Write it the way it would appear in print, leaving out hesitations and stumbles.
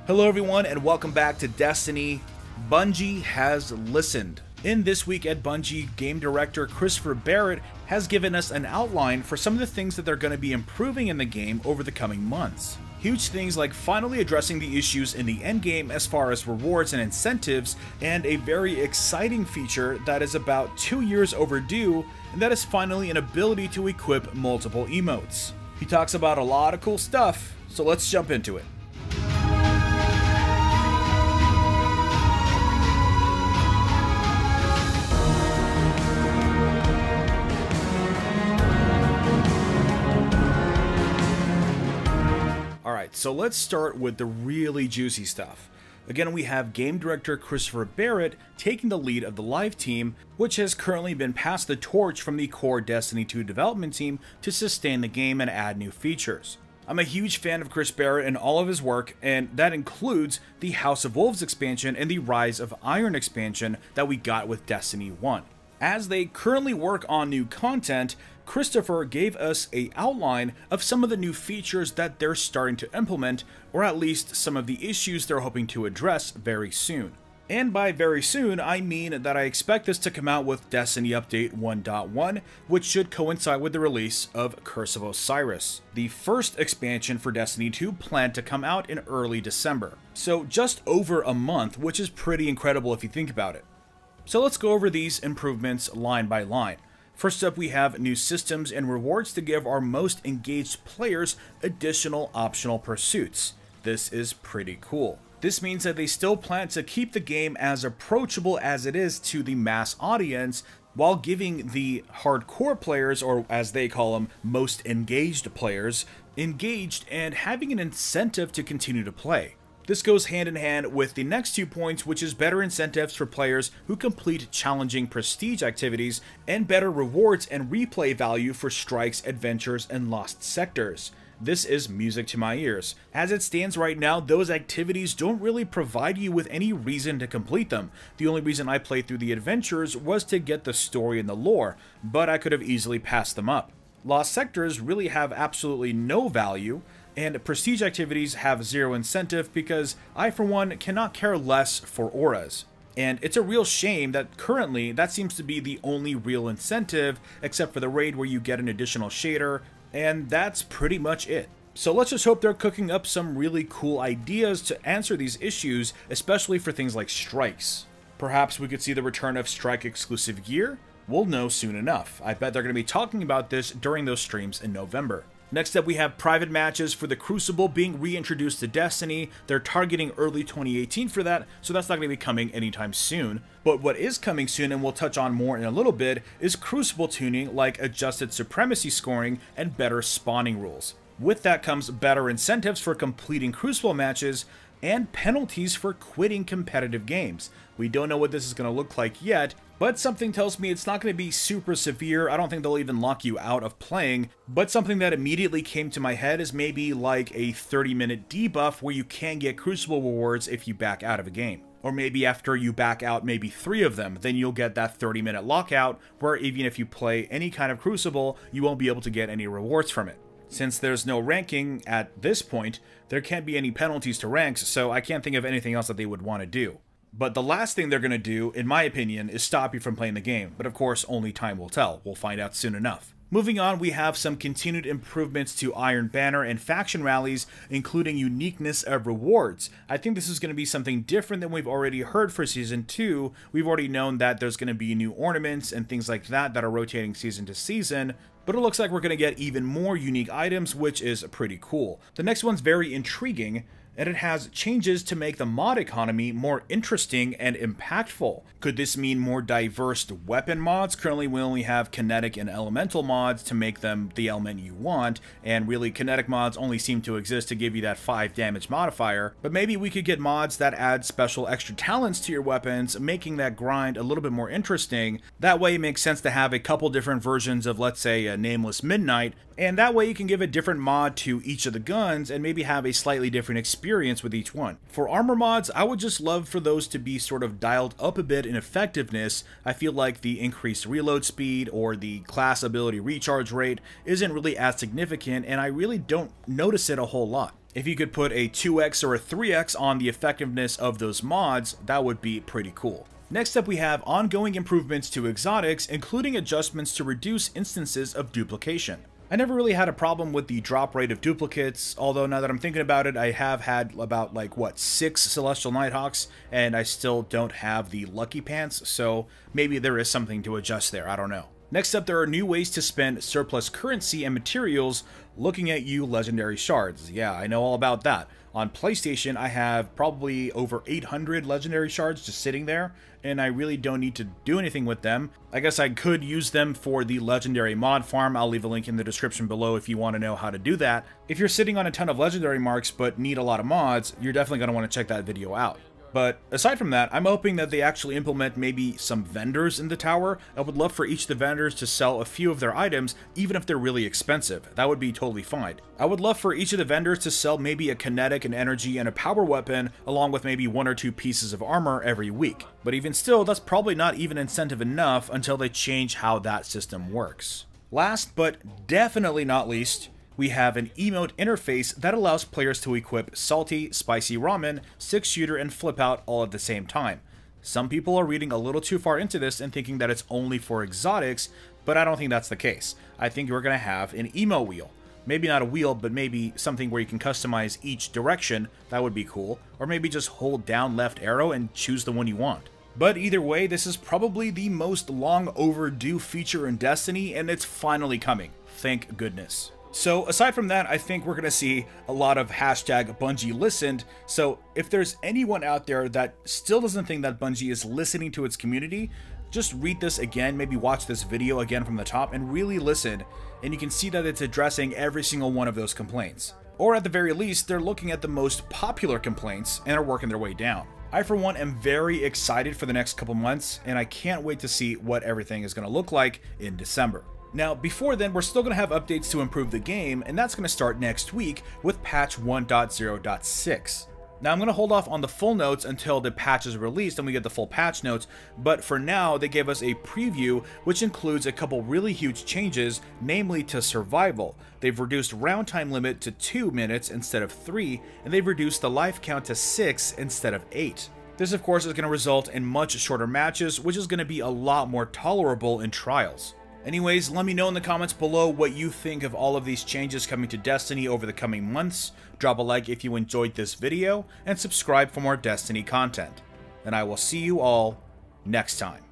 Hello everyone and welcome back to Destiny. Bungie has listened. In This Week at Bungie, game director Christopher Barrett has given us an outline for some of the things that they're going to be improving in the game over the coming months. Huge things like finally addressing the issues in the endgame as far as rewards and incentives, and a very exciting feature that is about 2 years overdue, and that is finally an ability to equip multiple emotes. He talks about a lot of cool stuff, so let's jump into it. Alright, so let's start with the really juicy stuff. Again, we have game director Christopher Barrett taking the lead of the live team, which has currently been passed the torch from the core Destiny 2 development team to sustain the game and add new features. I'm a huge fan of Chris Barrett and all of his work, and that includes the House of Wolves expansion and the Rise of Iron expansion that we got with Destiny 1. As they currently work on new content, Christopher gave us an outline of some of the new features that they're starting to implement, or at least some of the issues they're hoping to address very soon. And by very soon, I mean that I expect this to come out with Destiny Update 1.1, which should coincide with the release of Curse of Osiris, the first expansion for Destiny 2 planned to come out in early December. So just over a month, which is pretty incredible if you think about it. So let's go over these improvements line by line. First up, we have new systems and rewards to give our most engaged players additional optional pursuits. This is pretty cool. This means that they still plan to keep the game as approachable as it is to the mass audience, while giving the hardcore players, or as they call them, most engaged players, engaged and having an incentive to continue to play. This goes hand in hand with the next 2 points, which is better incentives for players who complete challenging prestige activities, and better rewards and replay value for strikes, adventures, and lost sectors. This is music to my ears. As it stands right now, those activities don't really provide you with any reason to complete them. The only reason I played through the adventures was to get the story and the lore, but I could have easily passed them up. Lost sectors really have absolutely no value, and prestige activities have zero incentive because I, for one, cannot care less for auras. And it's a real shame that currently that seems to be the only real incentive, except for the raid where you get an additional shader, and that's pretty much it. So let's just hope they're cooking up some really cool ideas to answer these issues, especially for things like strikes. Perhaps we could see the return of strike exclusive gear? We'll know soon enough. I bet they're going to be talking about this during those streams in November. Next up, we have private matches for the Crucible being reintroduced to Destiny. They're targeting early 2018 for that, so that's not going to be coming anytime soon. But what is coming soon, and we'll touch on more in a little bit, is Crucible tuning like adjusted supremacy scoring and better spawning rules. With that comes better incentives for completing Crucible matches and penalties for quitting competitive games. We don't know what this is going to look like yet, but something tells me it's not going to be super severe. I don't think they'll even lock you out of playing, but something that immediately came to my head is maybe like a 30-minute debuff where you can get Crucible rewards if you back out of a game. Or maybe after you back out maybe 3 of them, then you'll get that 30-minute lockout where even if you play any kind of Crucible, you won't be able to get any rewards from it. Since there's no ranking at this point, there can't be any penalties to ranks, so I can't think of anything else that they would want to do. But the last thing they're going to do, in my opinion, is stop you from playing the game. But of course, only time will tell. We'll find out soon enough. Moving on, we have some continued improvements to Iron Banner and faction rallies, including uniqueness of rewards. I think this is going to be something different than we've already heard for Season 2. We've already known that there's going to be new ornaments and things like that that are rotating season to season, but it looks like we're going to get even more unique items, which is pretty cool. The next one's very intriguing, and it has changes to make the mod economy more interesting and impactful. Could this mean more diverse weapon mods? Currently we only have kinetic and elemental mods to make them the element you want, and really kinetic mods only seem to exist to give you that 5 damage modifier, but maybe we could get mods that add special extra talents to your weapons, making that grind a little bit more interesting. That way it makes sense to have a couple different versions of, let's say, a Nameless Midnight, and that way you can give a different mod to each of the guns and maybe have a slightly different experience with each one. For armor mods, I would just love for those to be sort of dialed up a bit in effectiveness. I feel like the increased reload speed or the class ability recharge rate isn't really as significant, and I really don't notice it a whole lot. If you could put a 2x or a 3x on the effectiveness of those mods, that would be pretty cool. Next up, we have ongoing improvements to exotics, including adjustments to reduce instances of duplication. I never really had a problem with the drop rate of duplicates, although now that I'm thinking about it, I have had about 6 Celestial Nighthawks, and I still don't have the Lucky Pants, so maybe there is something to adjust there, I don't know. Next up, there are new ways to spend surplus currency and materials. Looking at you, legendary shards. Yeah, I know all about that. On PlayStation, I have probably over 800 legendary shards just sitting there, and I really don't need to do anything with them. I guess I could use them for the legendary mod farm. I'll leave a link in the description below if you want to know how to do that. If you're sitting on a ton of legendary marks but need a lot of mods, you're definitely going to want to check that video out. But aside from that, I'm hoping that they actually implement maybe some vendors in the tower. I would love for each of the vendors to sell a few of their items, even if they're really expensive. That would be totally fine. I would love for each of the vendors to sell maybe a kinetic, an energy, and a power weapon, along with maybe 1 or 2 pieces of armor every week. But even still, that's probably not even incentive enough until they change how that system works. Last, but definitely not least, we have an emote interface that allows players to equip salty, spicy ramen, 6-shooter, and flip out all at the same time. Some people are reading a little too far into this and thinking that it's only for exotics, but I don't think that's the case. I think we're going to have an emo wheel. Maybe not a wheel, but maybe something where you can customize each direction. That would be cool. Or maybe just hold down left arrow and choose the one you want. But either way, this is probably the most long overdue feature in Destiny, and it's finally coming. Thank goodness. So aside from that, I think we're going to see a lot of hashtag Bungie listened. So if there's anyone out there that still doesn't think that Bungie is listening to its community, just read this again, maybe watch this video again from the top and really listen, and you can see that it's addressing every single one of those complaints. Or at the very least, they're looking at the most popular complaints and are working their way down. I, for one, am very excited for the next couple months, and I can't wait to see what everything is going to look like in December. Now, before then, we're still going to have updates to improve the game, and that's going to start next week with patch 1.0.6. Now, I'm going to hold off on the full notes until the patch is released and we get the full patch notes, but for now, they gave us a preview which includes a couple really huge changes, namely to survival. They've reduced round time limit to 2 minutes instead of 3, and they've reduced the life count to 6 instead of 8. This, of course, is going to result in much shorter matches, which is going to be a lot more tolerable in trials. Anyways, let me know in the comments below what you think of all of these changes coming to Destiny over the coming months. Drop a like if you enjoyed this video, and subscribe for more Destiny content. And I will see you all next time.